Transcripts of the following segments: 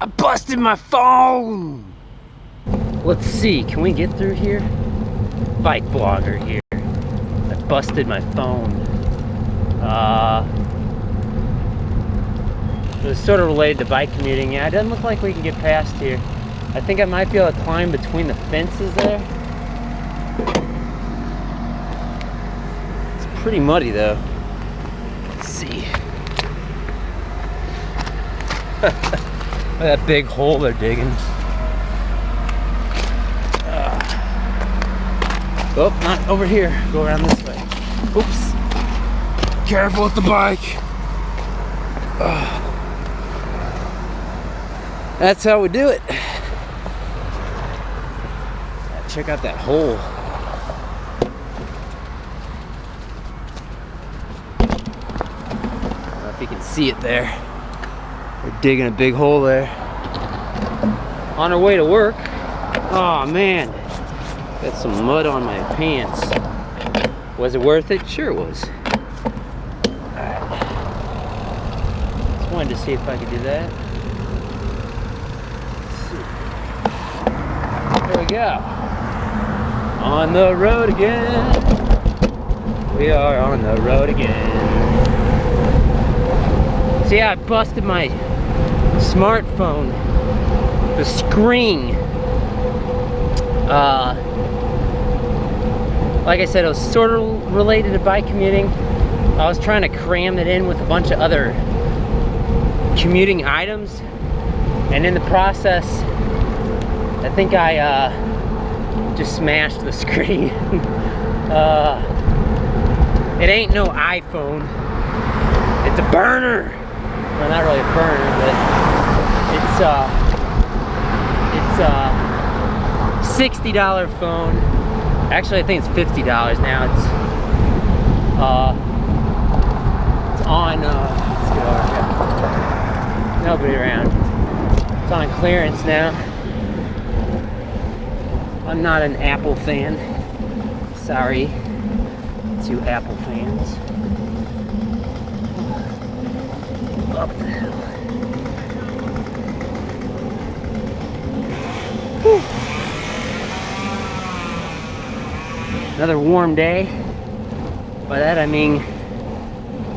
I busted my phone! Let's see, can we get through here? BikeBlogger here. I busted my phone. It was sort of related to bike commuting. Yeah, it doesn't look like we can get past here. I think I might be able to climb between the fences there. It's pretty muddy though. Let's see. Look at that big hole they're digging. Oh, not over here. Go around this way. Oops. Careful with the bike. That's how we do it. Check out that hole. I don't know if you can see it there. We're digging a big hole there. On our way to work. Oh man, got some mud on my pants. Was it worth it? Sure it was. Alright. Just wanted to see if I could do that. There we go. On the road again. We are on the road again. See, I busted my smartphone. The screen. Like I said, it was sort of related to bike commuting. I was trying to cram it in with a bunch of other commuting items. And in the process, I think I just smashed the screen. It ain't no iPhone. It's a burner. Well, not really a burner, but it's a $60 phone. Actually, I think it's $50 now. It's on. Let's go over here. Nobody around. It's on clearance now. I'm not an Apple fan. Sorry to Apple fans. Up the hill. Whew. Another warm day. By that I mean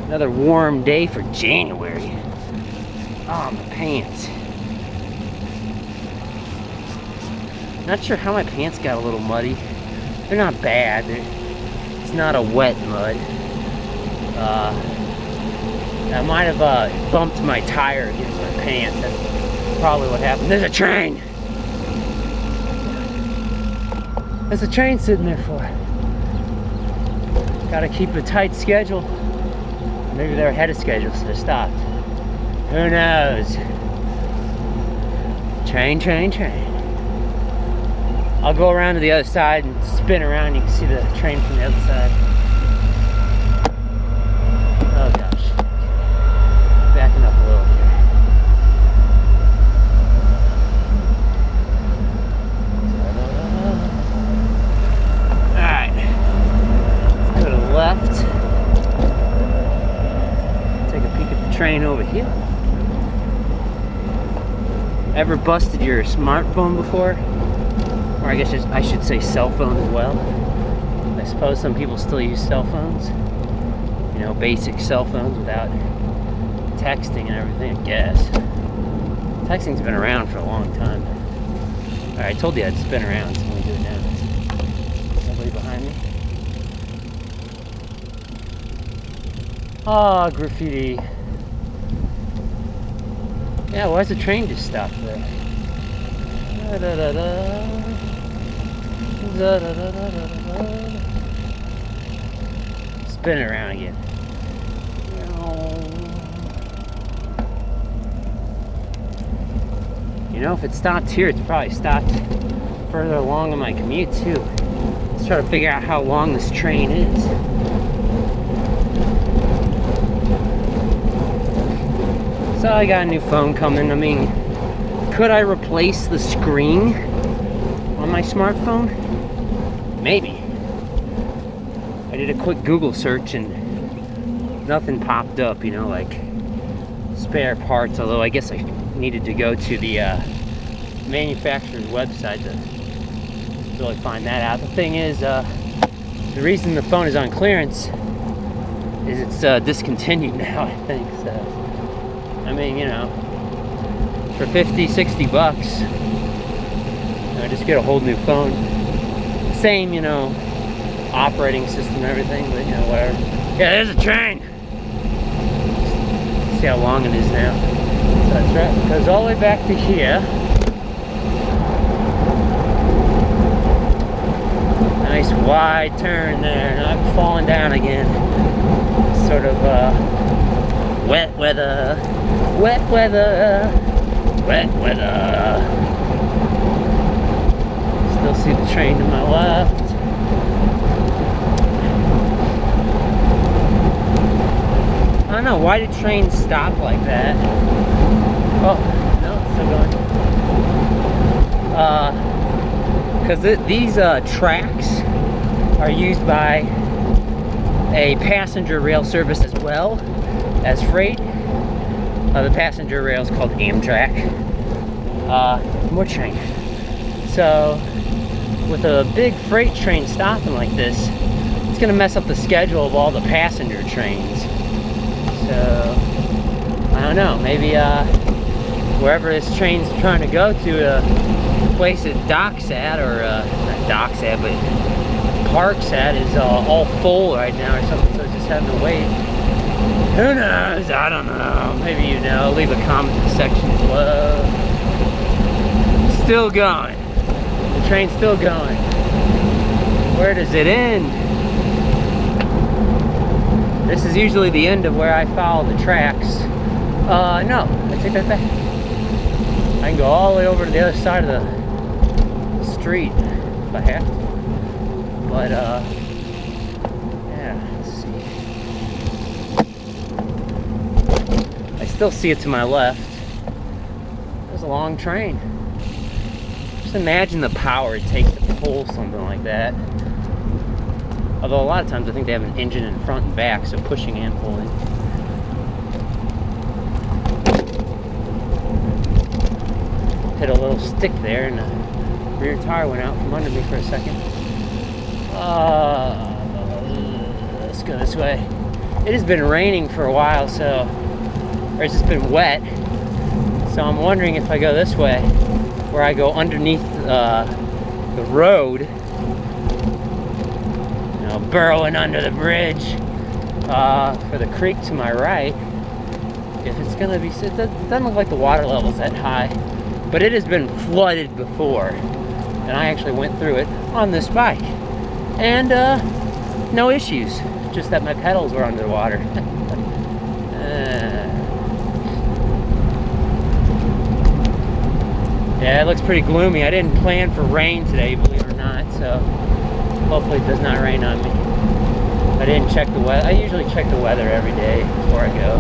another warm day for January. Oh, my pants. Not sure how my pants got a little muddy. They're not bad. It's not a wet mud. I might have bumped my tire against my pants. That's probably what happened. There's a train! There's a train sitting there for. Gotta keep a tight schedule. Maybe they're ahead of schedule, so they stopped. Who knows? Train, train, train. I'll go around to the other side and spin around. You can see the train from the other side. Oh gosh. Backing up a little here. Alright. Let's go to the left. Take a peek at the train over here. Ever busted your smartphone before? Or I guess I should say cell phone as well. I suppose some people still use cell phones. You know, basic cell phones without texting and everything, I guess. Texting's been around for a long time. Alright, I told you I'd spin around, so let me do it now. Somebody behind me? Oh, graffiti. Yeah, why's the train just stopped there? Da, da, da, da. Da, da, da, da, da, da. Spin it around again. You know, if it stopped here, it's probably stopped further along on my commute too. Let's try to figure out how long this train is. So I got a new phone coming. I mean, could I replace the screen on my smartphone? Maybe. I did a quick Google search and nothing popped up, you know, like spare parts, although I guess I needed to go to the manufacturer's website to really find that out. The thing is, the reason the phone is on clearance is it's discontinued now, I think. So, I mean, you know, for 50, 60 bucks, you know, just get a whole new phone. Same, you know, operating system and everything, but you know, whatever. Yeah, there's a train. See how long it is now. So that's right, it goes all the way back to here. Nice wide turn there, not falling down again. Sort of wet weather, wet weather, wet weather. Still see the train to my left. I don't know, why did trains stop like that? Oh, no, it's still going. Because these tracks are used by a passenger rail service as well as freight. The passenger rail is called Amtrak. More train. So, with a big freight train stopping like this, it's going to mess up the schedule of all the passenger trains. So, I don't know, maybe wherever this train's trying to go to, the place it docks at, or not docks at, but parks at, is all full right now or something, so it's just having to wait. Who knows? I don't know. Maybe you know. Leave a comment in the section below. Still going. The train's still going. Where does it end? This is usually the end of where I follow the tracks. No, I take that back. I can go all the way over to the other side of the street if I have to. But, yeah, let's see. I still see it to my left. There's a long train. Just imagine the power it takes to pull something like that. Although a lot of times I think they have an engine in front and back, so pushing and pulling. Hit a little stick there and the rear tire went out from under me for a second. Let's go this way. It has been raining for a while, so, or it's just been wet. So I'm wondering if I go this way, where I go underneath the road, burrowing under the bridge for the creek to my right. If it's gonna be, it doesn't look like the water level's that high, but it has been flooded before, and I actually went through it on this bike, and no issues, just that my pedals were underwater. Yeah, it looks pretty gloomy. I didn't plan for rain today, believe it or not, so hopefully it does not rain on me. I didn't check the weather. I usually check the weather every day before I go.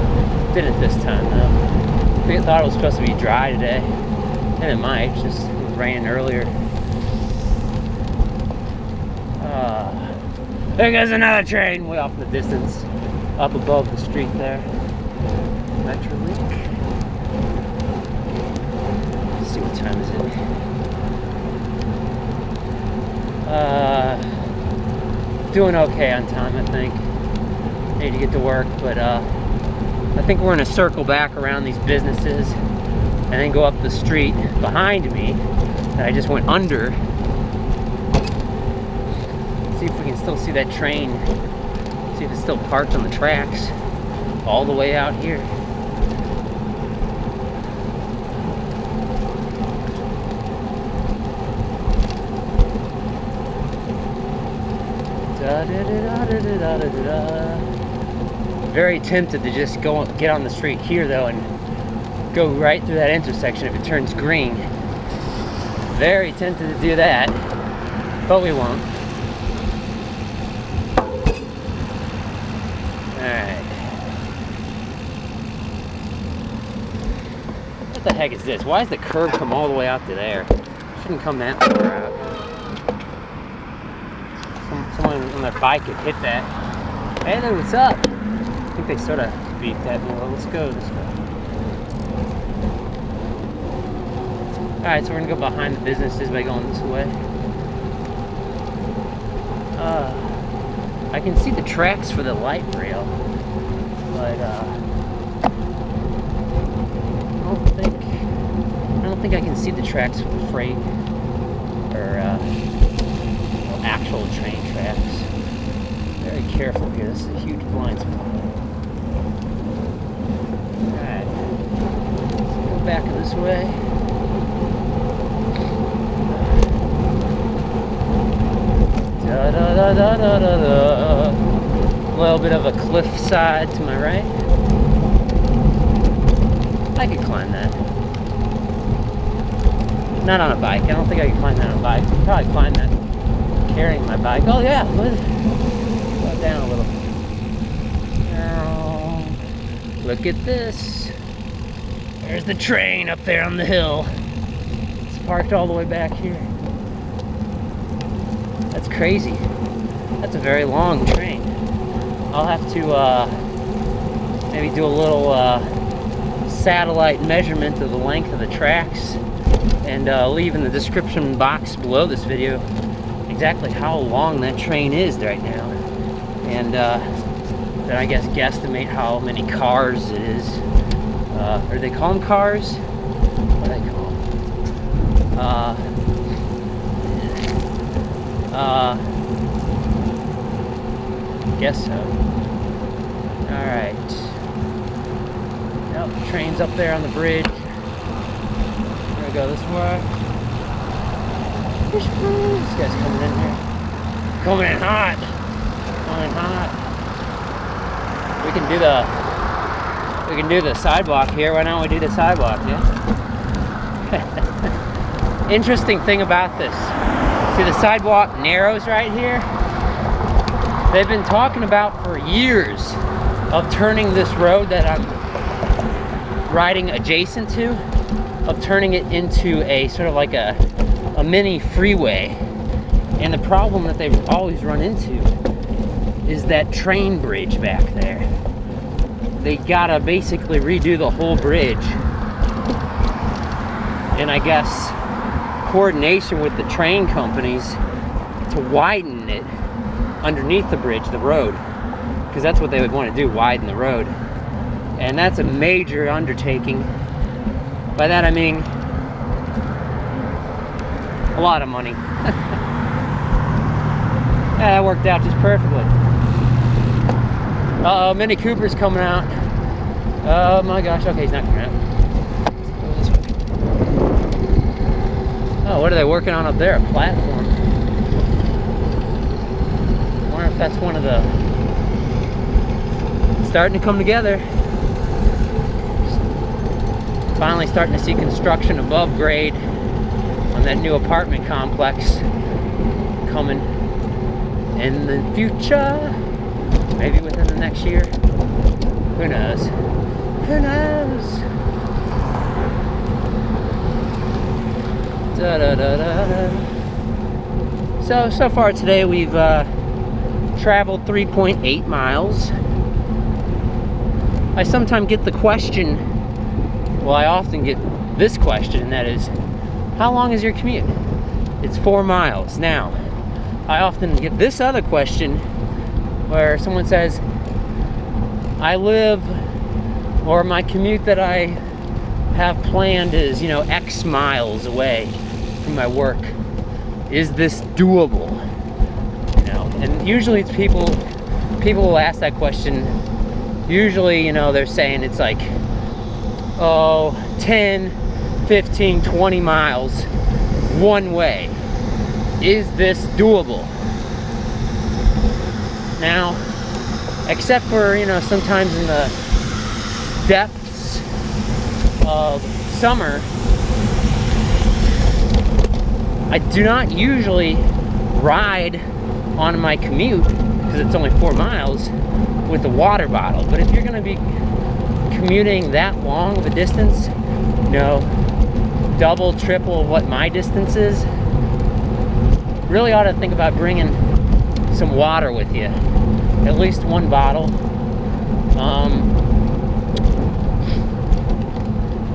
Didn't this time though. I thought it was supposed to be dry today, and it might. Just it was raining earlier. There goes another train way off in the distance, up above the street there. Metrolink. Let's see what time is it. Doing okay on time, I think. Need to get to work, but I think we're gonna circle back around these businesses and then go up the street behind me that I just went under. See if we can still see that train. See if it's still parked on the tracks all the way out here. Very tempted to just get on the street here though and go right through that intersection if it turns green. Very tempted to do that, but we won't. Alright. What the heck is this? Why does the curb come all the way out to there? It shouldn't come that far out. Someone on their bike could hit that. Hey there, what's up? I think they sort of beeped at me. Well, let's go this way. Alright, so we're gonna go behind the businesses by going this way. I can see the tracks for the light rail, but I don't think I can see the tracks for the freight or actual train tracks. Very careful here. This is a huge blind spot. Alright, let's go back this way. Da da da da da da da. A little bit of a cliff side to my right. I could climb that. Not on a bike. I don't think I could climb that on a bike. I could probably climb that carrying my bike. Oh yeah, go down a little. Look at this. There's the train up there on the hill. It's parked all the way back here. That's crazy. That's a very long train. I'll have to maybe do a little satellite measurement of the length of the tracks and leave in the description box below this video exactly how long that train is right now, and then I guess guesstimate how many cars it is. Or they call them cars? What do they call them? Guess so. Alright. Yep, the train's up there on the bridge. We're gonna go this way. This guy's coming in here. Coming in hot. Coming in hot. We can do the sidewalk here. Why don't we do the sidewalk, yeah? Interesting thing about this. See, the sidewalk narrows right here. They've been talking about for years of turning this road that I'm riding adjacent to, of turning it into a sort of like a mini freeway. And the problem that they've always run into is that train bridge back there. They gotta basically redo the whole bridge. And I guess coordination with the train companies to widen it underneath the bridge, the road, because that's what they would want to do, widen the road. And that's a major undertaking. By that I mean a lot of money. Yeah, that worked out just perfectly. Uh-oh, Mini Cooper's coming out. Oh my gosh, okay, he's not coming out. Let's go this way. Oh, what are they working on up there? A platform. I wonder if that's one of the... It's starting to come together. Finally starting to see construction above grade on that new apartment complex coming in the future. Maybe within the next year. Who knows? Who knows? Da, da, da, da, da. So far today we've traveled 3.8 miles. I sometimes get the question, well, I often get this question, and that is, how long is your commute? It's 4 miles. Now, I often get this other question where someone says, I live, or my commute that I have planned is, you know, X miles away from my work. Is this doable? You know, and usually it's people will ask that question. Usually, you know, they're saying it's like, oh, 10, 15, 20 miles one way. Is this doable? Now, except for, you know, sometimes in the depths of summer, I do not usually ride on my commute, because it's only 4 miles, with a water bottle. But if you're going to be commuting that long of a distance, you know, double, triple what my distance is, really ought to think about bringing some water with you. At least one bottle.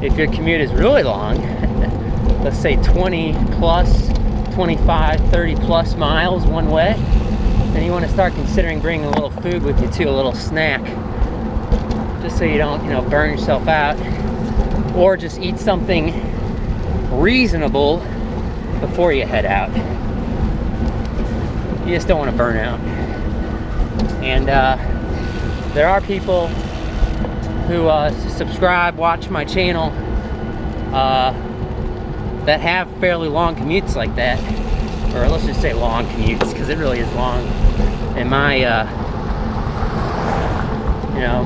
If your commute is really long, let's say 20 plus, 25, 30 plus miles one way, then you want to start considering bringing a little food with you too, a little snack, just so you don't, you know, burn yourself out, or just eat something reasonable before you head out. You just don't want to burn out. And there are people who subscribe, watch my channel, that have fairly long commutes like that, or let's just say long commutes, because it really is long. In my, you know,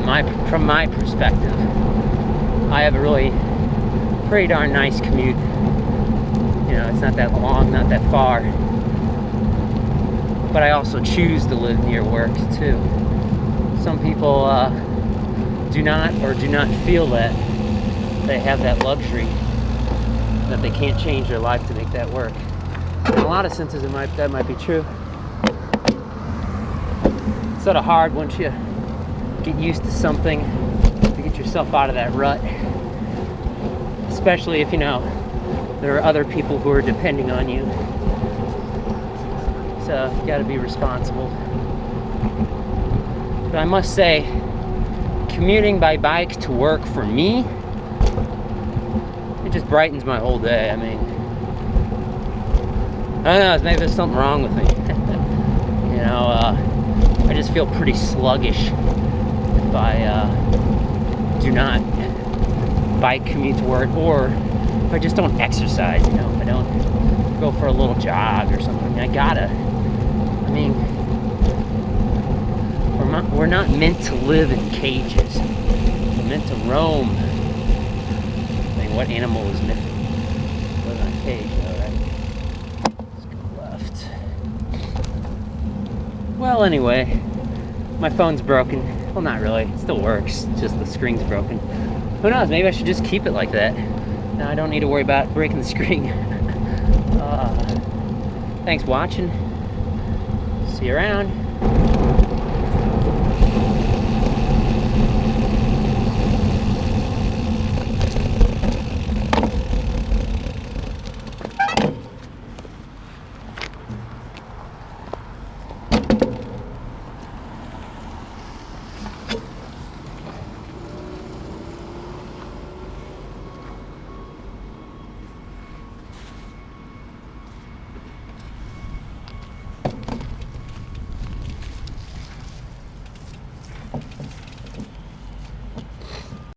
from my perspective, I have a really pretty darn nice commute. You know, it's not that long, not that far, but I also choose to live near work too. Some people do not feel that they have that luxury, that they can't change their life to make that work. In a lot of senses, that might be true. It's sort of hard once you get used to something to get yourself out of that rut, especially if you know there are other people who are depending on you. So you got to be responsible. But I must say, commuting by bike to work for me, it just brightens my whole day. I mean, I don't know, maybe there's something wrong with me. You know, I just feel pretty sluggish if I do not bike commute to work, or if I just don't exercise, you know, if I don't go for a little jog or something. I mean, we're not meant to live in cages. We're meant to roam. I mean, what animal is meant to live in a cage, though, right? Let's go left. Well, anyway, my phone's broken. Well, not really. It still works. It's just the screen's broken. Who knows? Maybe I should just keep it like that. Now I don't need to worry about breaking the screen. Thanks for watching. See you around.